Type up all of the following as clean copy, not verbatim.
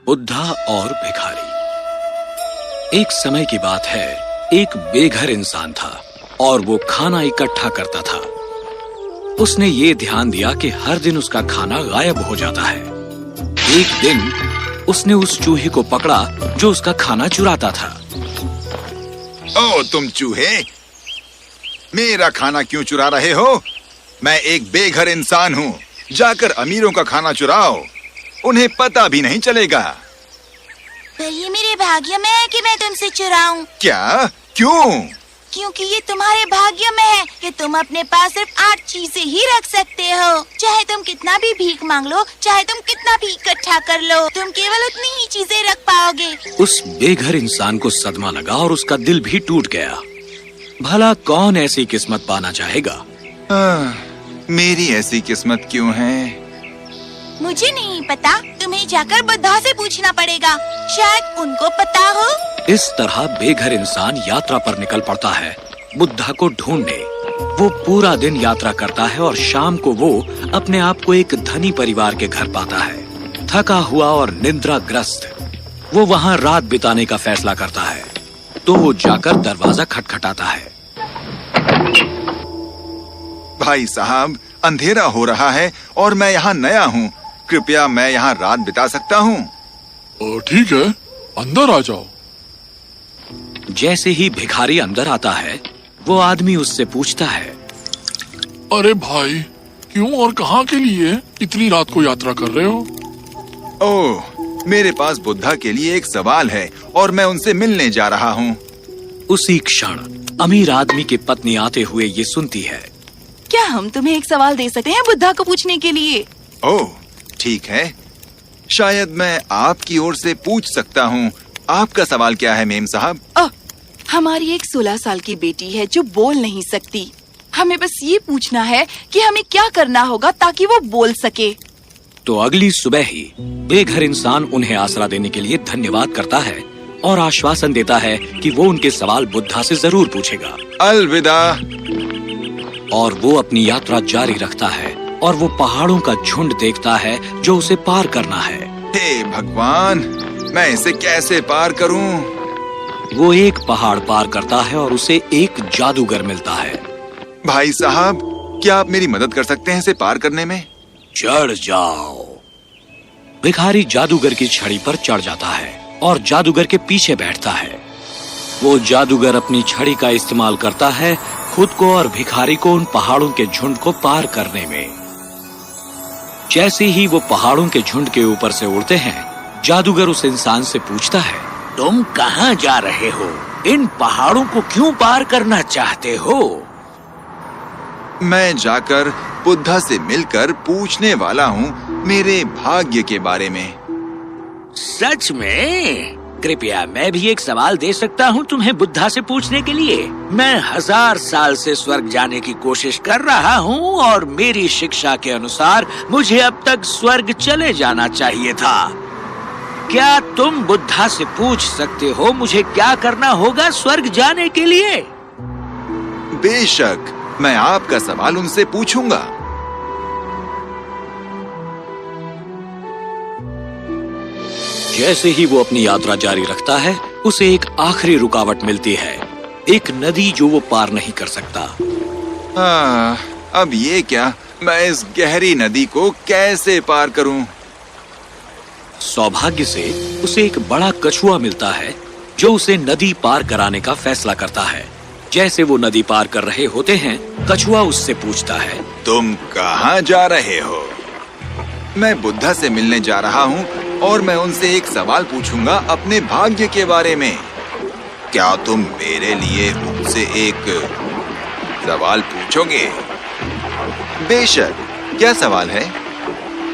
बुद्धा और भिखारी। एक समय की बात है, एक बेघर इंसान था और वो खाना इकट्ठा करता था। उसने ये ध्यान दिया कि हर दिन उसका खाना गायब हो जाता है। एक दिन उसने उस चूहे को पकड़ा जो उसका खाना चुराता था। ओ तुम चूहे, मेरा खाना क्यों चुरा रहे हो? मैं एक बेघर इंसान हूँ। जाकर अमीरों का खाना चुराओ, उन्हें पता भी नहीं चलेगा। पर ये मेरे भाग्य में है कि मैं तुमसे चुराऊं। क्या? क्यों? क्योंकि ये तुम्हारे भाग्य में है कि तुम अपने पास सिर्फ 8 चीजें ही रख सकते हो। चाहे तुम कितना भी भीख मांग लो, चाहे तुम कितना भी इकट्ठा कर लो, तुम केवल उतनी ही चीजें रख पाओगे। उस बेघर इंसान को सदमा लगा और उसका दिल भी टूट गया। भला कौन ऐसी किस्मत पाना चाहेगा? मेरी ऐसी किस्मत क्यों है? मुझे नहीं पता, तुम्हें जाकर बुद्धा से पूछना पड़ेगा, शायद उनको पता हो। इस तरह बेघर इंसान यात्रा पर निकल पड़ता है बुद्धा को ढूंढने। वो पूरा दिन यात्रा करता है और शाम को वो अपने आप को एक धनी परिवार के घर पाता है। थका हुआ और निद्राग्रस्त वो वहाँ रात बिताने का फैसला करता है। तो वो जाकर दरवाजा खटखटाता है। भाई साहब, अंधेरा हो रहा है और मैं यहाँ नया हूँ। कृपया मैं यहाँ रात बिता सकता हूँ? ठीक है, अंदर आ जाओ। जैसे ही भिखारी अंदर आता है, वो आदमी उससे पूछता है, अरे भाई, क्यों और कहाँ के लिए इतनी रात को यात्रा कर रहे हो? ओह, मेरे पास बुद्धा के लिए एक सवाल है और मैं उनसे मिलने जा रहा हूँ। उसी क्षण अमीर आदमी की पत्नी आते हुए ये सुनती है, क्या हम तुम्हें एक सवाल दे सकते हैं बुद्धा को पूछने के लिए? ओह, ठीक है। शायद मैं आपकी ओर से पूछ सकता हूँ। आपका सवाल क्या है मेम साहब? हमारी एक 16 साल की बेटी है जो बोल नहीं सकती। हमें बस ये पूछना है कि हमें क्या करना होगा ताकि वो बोल सके। तो अगली सुबह ही बेघर इंसान उन्हें आसरा देने के लिए धन्यवाद करता है और आश्वासन देता है कि वो उनके सवाल बुद्धा से जरूर पूछेगा। अलविदा। और वो अपनी यात्रा जारी रखता है और वो पहाड़ों का झुंड देखता है जो उसे पार करना है। हे भगवान, मैं इसे कैसे पार करूं? वो एक पहाड़ पार करता है और उसे एक जादूगर मिलता है। भाई साहब, क्या आप मेरी मदद कर सकते हैं इसे पार करने में? चढ़ जाओ। भिखारी जादूगर की छड़ी पर चढ़ जाता है और जादूगर के पीछे बैठता है। वो जादूगर अपनी छड़ी का इस्तेमाल करता है खुद को और भिखारी को उन पहाड़ों के झुंड को पार करने में। जैसे ही वो पहाड़ों के झुंड के ऊपर से उड़ते हैं, जादूगर उस इंसान से पूछता है, तुम कहाँ जा रहे हो? इन पहाड़ों को क्यों पार करना चाहते हो? मैं जाकर बुद्धा से मिलकर पूछने वाला हूँ मेरे भाग्य के बारे में। सच में? कृपया मैं भी एक सवाल दे सकता हूँ तुम्हें बुद्धा से पूछने के लिए? मैं 1000 साल से स्वर्ग जाने की कोशिश कर रहा हूँ और मेरी शिक्षा के अनुसार मुझे अब तक स्वर्ग चले जाना चाहिए था। क्या तुम बुद्धा से पूछ सकते हो मुझे क्या करना होगा स्वर्ग जाने के लिए? बेशक, मैं आपका सवाल उनसे पूछूंगा। जैसे ही वो अपनी यात्रा जारी रखता है, उसे एक आखिरी रुकावट मिलती है, एक नदी जो वो पार नहीं कर सकता। अब ये क्या? मैं इस गहरी नदी को कैसे पार करूं? सौभाग्य से उसे एक बड़ा कछुआ मिलता है जो उसे नदी पार कराने का फैसला करता है। जैसे वो नदी पार कर रहे होते हैं, कछुआ उससे पूछता है, तुम कहाँ जा रहे हो? मैं बुद्धा से मिलने जा रहा हूँ और मैं उनसे एक सवाल पूछूंगा अपने भाग्य के बारे में। क्या तुम मेरे लिए उनसे एक सवाल पूछोगे? बेशक। क्या सवाल है?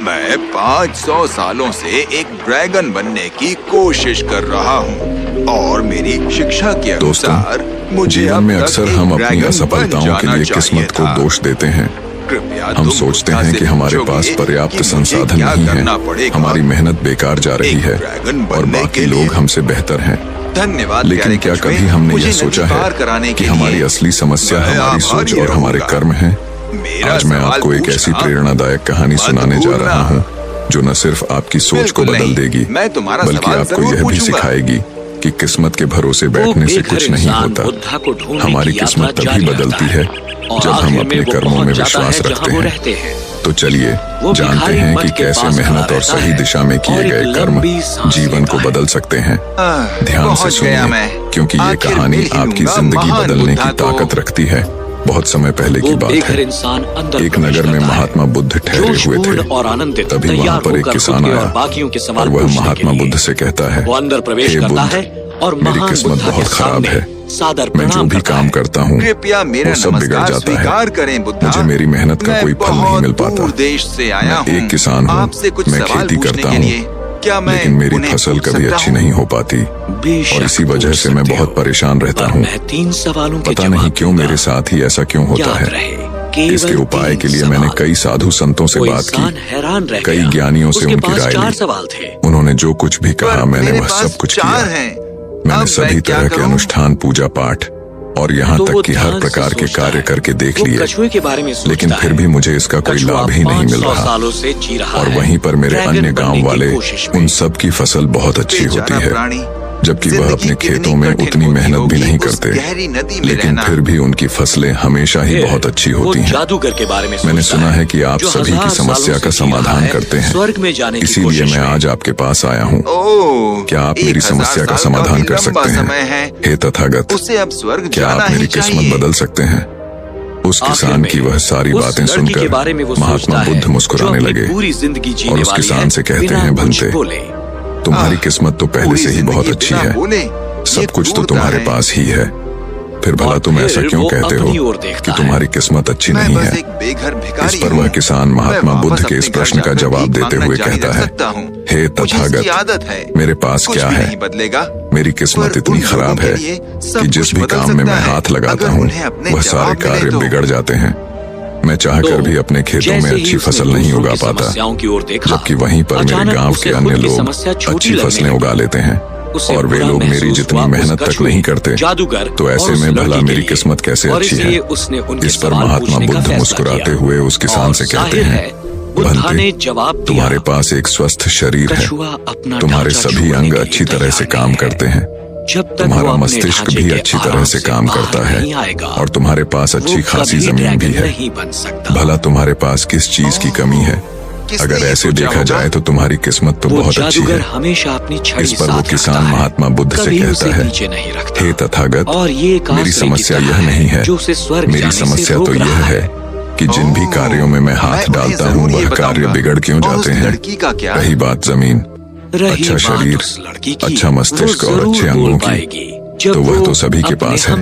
मैं 500 सालों से एक ड्रैगन बनने की कोशिश कर रहा हूँ और मेरी शिक्षा के अनुसार मुझे जीवन में अक्सर हम अपनी असफलताओं के लिए किस्मत को दोष देते हैं। हम सोचते हैं कि हमारे पास पर्याप्त संसाधन नहीं है, हमारी मेहनत बेकार जा रही है और बाकी लोग हमसे बेहतर हैं। धन्यवाद। लेकिन क्या कभी हमने यह सोचा है कि हमारी असली समस्या हमारी सोच और हमारे कर्म हैं? आज मैं आपको एक ऐसी प्रेरणादायक कहानी सुनाने जा रहा हूँ जो न सिर्फ आपकी सोच को बदल देगी बल्कि आपको यह भी सिखाएगी कि किस्मत के भरोसे बैठने से कुछ नहीं होता। हमारी किस्मत तभी बदलती है जब हम अपने कर्मों में विश्वास रखते हैं। तो चलिए जानते हैं कि कैसे मेहनत और सही दिशा में किए गए कर्म जीवन को बदल सकते हैं। ध्यान से सुनिए, क्योंकि ये कहानी आपकी जिंदगी बदलने की ताकत रखती है। बहुत समय पहले की बात है। एक नगर में महात्मा बुद्ध ठहरे हुए थे। तभी वहाँ पर एक किसान आया और वह महात्मा बुद्ध से कहता है, हे बुद्ध, मेरी किस्मत बहुत खराब है। मैं जो भी काम करता हूँ वो सब बिगड़ जाता है। मुझे मेरी मेहनत का कोई फल नहीं मिल पाता। मैं एक किसान हूँ, मैं खेती करता हूँ, लेकिन मेरी फसल कभी अच्छी नहीं हो पाती और इसी वजह से मैं बहुत परेशान रहता हूँ। पता नहीं क्यों मेरे साथ ही ऐसा क्यों होता है। इसके उपाय के लिए मैंने कई साधु संतों से बात की, कई ज्ञानियों से उनकी राय ली। उन्होंने जो कुछ भी कहा मैंने वह सब कुछ किया। मैंने सभी तरह के अनुष्ठान, पूजा पाठ और यहाँ तक कि हर प्रकार के कार्य करके देख लिए, लेकिन फिर भी मुझे इसका कोई लाभ ही नहीं मिल रहा। और वहीं पर मेरे अन्य गांव वाले, उन सब की फसल बहुत अच्छी होती है, जबकि वह अपने खेतों में उतनी मेहनत भी नहीं करते, लेकिन फिर भी उनकी फसलें हमेशा ही बहुत अच्छी होती हैं। मैंने सुना है कि आप सभी की समस्या का समाधान करते हैं, इसीलिए मैं आज आपके पास आया हूँ। क्या आप मेरी समस्या का समाधान कर सकते हैं? हे तथागत, क्या आप मेरी किस्मत बदल सकते हैं? उस किसान की वह सारी बातें सुनकर महात्मा बुद्ध मुस्कुराने लगे और उस किसान से कहते हैं, भंते, तुम्हारी किस्मत तो पहले से ही बहुत अच्छी है, सब कुछ तो तुम्हारे पास ही है, फिर भला तुम ऐसा क्यों कहते हो कि तुम्हारी किस्मत अच्छी नहीं है? इस पर वह किसान महात्मा बुद्ध के इस प्रश्न का जवाब देते हुए कहता है, हे तथागत, मेरे पास क्या है? मेरी किस्मत इतनी खराब है कि जिस भी काम में मैं हाथ लगाता हूँ वह सारे कार्य बिगड़ जाते हैं। मैं चाहकर भी अपने खेतों में अच्छी फसल नहीं उगा पाता, जबकि वहीं पर मेरे गांव के अन्य लोग अच्छी फसलें उगा लेते हैं और वे लोग मेरी जितनी मेहनत तक नहीं करते। तो ऐसे में भला मेरी किस्मत कैसे अच्छी है? इस पर महात्मा बुद्ध मुस्कुराते हुए उस किसान से कहते हैं, भंते, तुम्हारे पास एक स्वस्थ शरीर है, तुम्हारे सभी अंग अच्छी तरह से काम करते हैं, तुम्हारा मस्तिष्क भी अच्छी तरह से काम करता है और तुम्हारे पास अच्छी खासी जमीन भी है। भला तुम्हारे पास किस चीज की कमी है? अगर ऐसे देखा जाए तो तुम्हारी किस्मत तो बहुत अच्छी है। इस पर वो किसान महात्मा बुद्ध से कहता है, हे तथागत, मेरी समस्या यह नहीं है, मेरी समस्या तो यह है कि जिन भी कार्यों में मैं हाथ डालता हूँ वह कार्य बिगड़ क्यों जाते हैं। रही बात जमीन, अच्छा शरीर, अच्छा मस्तिष्क और अच्छे अंगों की, तो वह तो सभी के पास है।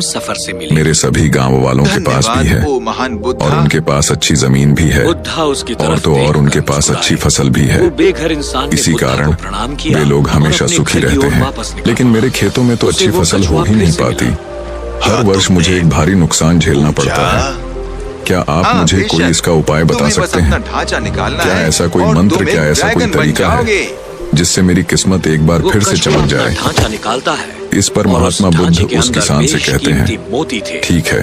मेरे सभी गांव वालों के पास भी है और उनके पास अच्छी जमीन भी है और तो और उनके पास अच्छी फसल भी है। इसी कारण वे लोग हमेशा सुखी रहते हैं, लेकिन मेरे खेतों में तो अच्छी फसल हो ही नहीं पाती। हर वर्ष मुझे एक भारी नुकसान झेलना पड़ता है। क्या आप मुझे कोई इसका उपाय बता सकते हैं? क्या ऐसा कोई मंत्र, क्या ऐसा कोई तरीका है जिससे मेरी किस्मत एक बार फिर से चमक जाए? इस पर महात्मा बुद्ध उस किसान से कहते हैं, ठीक है,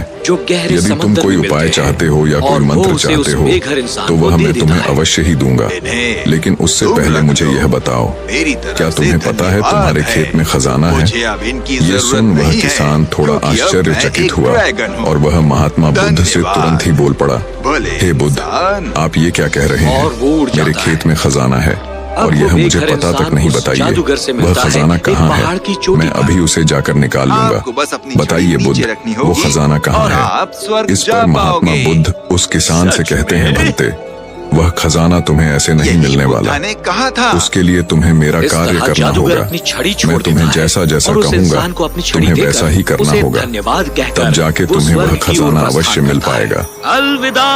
यदि तुम कोई उपाय चाहते हो या कोई मंत्र चाहते हो तो वह मैं तुम्हें अवश्य ही दूंगा, लेकिन उससे पहले मुझे यह बताओ, क्या तुम्हें पता है तुम्हारे खेत में खजाना है? ये सुन वह किसान थोड़ा आश्चर्यचकित हुआ और वह महात्मा बुद्ध से तुरंत ही बोल पड़ा, हे बुद्ध, आप ये क्या कह रहे हैं? मेरे खेत में खजाना है और यह मुझे पता तक नहीं बताइए, वह खजाना कहाँ है? मैं अभी उसे जाकर निकाल लूंगा। बताइए बुद्ध, वो खजाना कहाँ है? इस पर महात्मा बुद्ध उस किसान से कहते हैं, भंते, वह खजाना तुम्हें ऐसे नहीं मिलने वाला, उसके लिए तुम्हें मेरा कार्य करना होगा। मैं तुम्हें जैसा जैसा कहूँगा तुम्हें वैसा ही करना होगा, तब जाके तुम्हें वह खजाना अवश्य मिल पाएगा।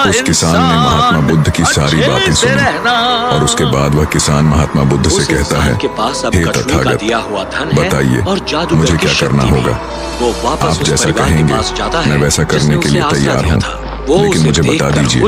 उस किसान ने महात्मा बुद्ध की सारी बातें सुनी और उसके बाद वह किसान महात्मा बुद्ध से कहता है, हे तथागत, बताइए मुझे क्या करना होगा? आप जैसा कहेंगे मैं वैसा करने के लिए तैयार हूँ, लेकिन मुझे बता दीजिए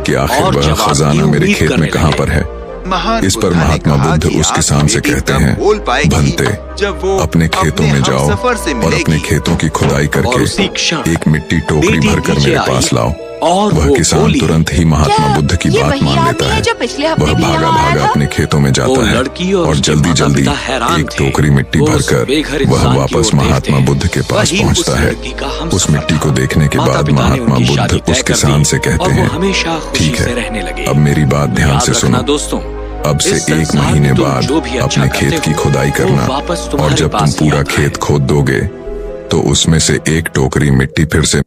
कि आखिर वह खजाना मेरे खेत में कहाँ पर है? महान इस पर बुद्धा ने महात्मा कहा बुद्ध कि उस आपकी किसान से बेटी कहते तब हैं, बोल पाएगी भंते, जब वो अपने खेतों में जाओ हमसफर से और अपने मिलेगी। खेतों की खुदाई और उसी करके क्षण एक मिट्टी टोकरी बेटी भरकर नीचे मेरे आई पास लाओ। और वह वो किसान बोली, तुरंत ही महात्मा क्या बुद्ध की ये बात वही मान आदमी लेता है है। जो पिछले हफ्ते वह भी भागा यहाँ आया भागा था? अपने खेतों में वो जाता है लड़की और और उसके जल्दी माता जल्दी पिता हैरान एक थे। टोकरी मिट्टी वो उस भरकर बेघर वह इंसान की वापस ओर महात्मा देखते बुद्ध के हैं। पास वही पहुंचता उस है। लड़की का हम उस सफर मिट्टी था। को देखने के बाद माता-पिता ने महात्मा उनकी बुद्ध शादी तय उस कर किसान दी से कहते और वो हैं, हमेशा खुशी ठीक से है, रहने लगे। अब मेरी बात ध्यान याद से रखना सुनो। दोस्तों, अब से इस 1 संसार में महीने तुम बाद जो भी अच्छा अपने करते खेत की हो, खुदाई वो करना वापस और तुम्हारे जब तुम पास ही पूरा आता है। खेत खोद दोगे तो उसमें से एक टोकरी मिट्टी फिर से